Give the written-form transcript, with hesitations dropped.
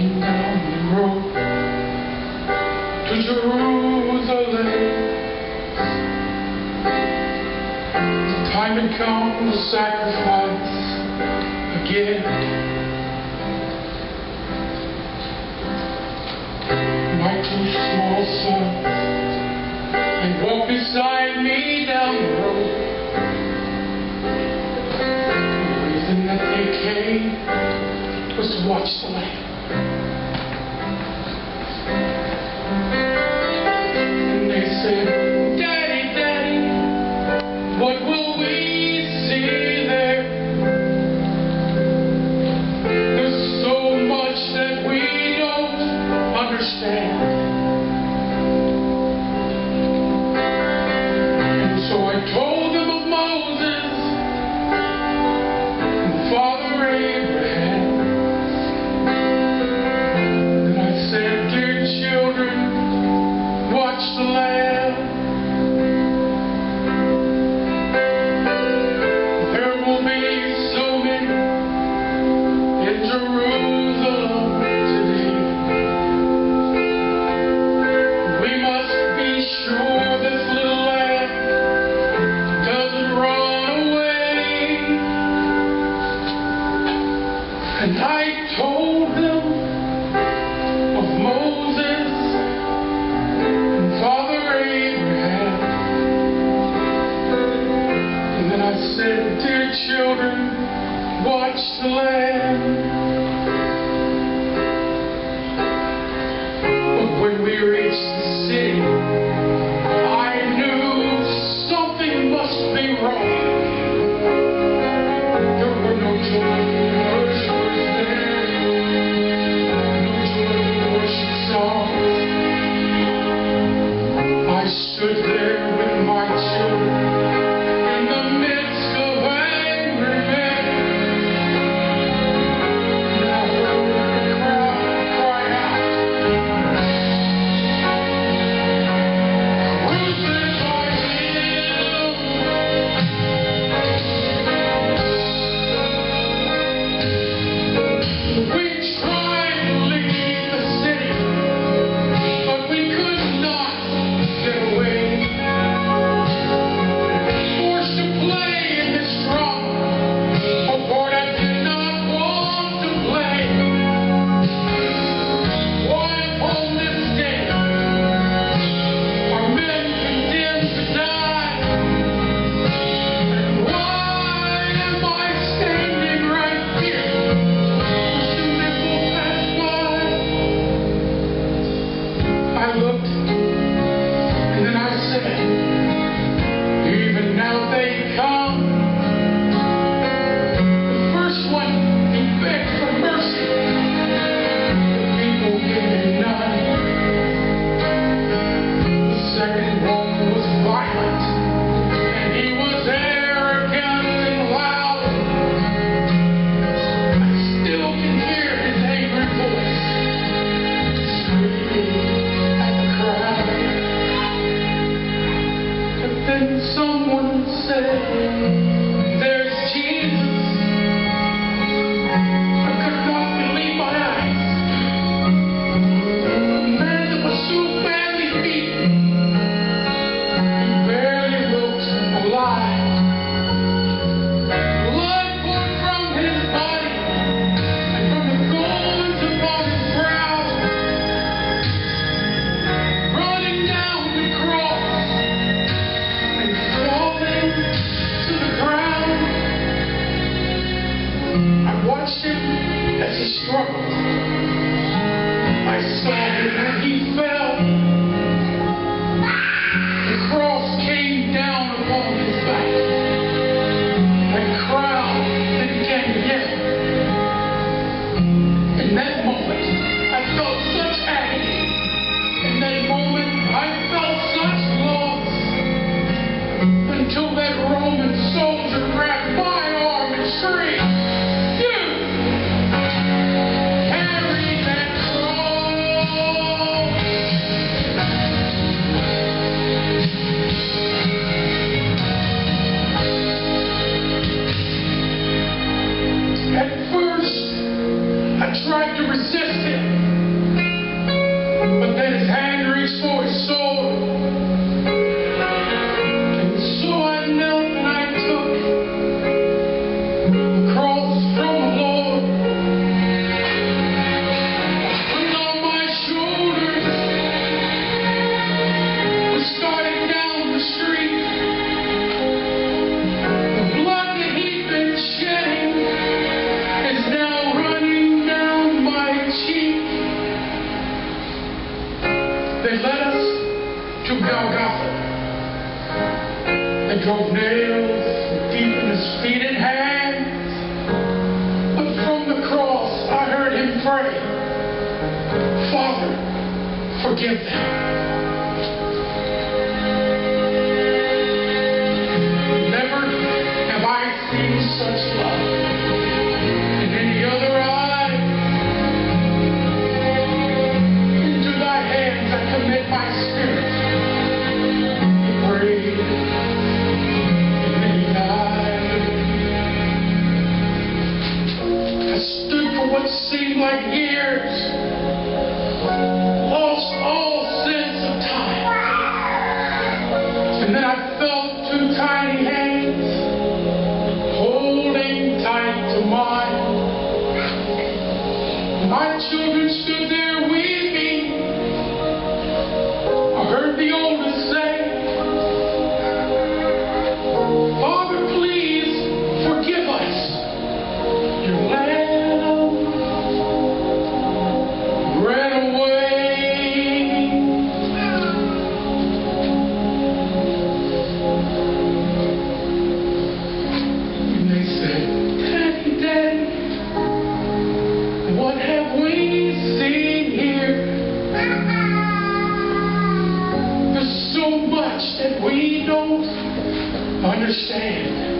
walking down the road to Jerusalem. The time had come to sacrifice again. My two small sons, they walked beside me down the road. The reason that they came was to watch the Lamb. And they said, "Daddy, Daddy, what will we see there? There's so much that we don't understand." And so I told them of Moses and Father Abraham. And I said, "Dear children, watch the Lamb. There will be so many in Jerusalem today. They led us to Golgotha. They drove nails deep in his feet and hands. But from the cross I heard him pray, Father, forgive them. Never have I seen such love in any other eye. Into thy hands I commit my spirit. He prayed, and then he died. I stood for what seemed like years, lost all sense of time. And then I felt two tiny hands holding tight to mine. My children stood there weeping. I heard the oldest say, Father, please forgive us. Your lamb ran away. And they said, Daddy, Daddy, what have we seen here? There's so much that we don't understand.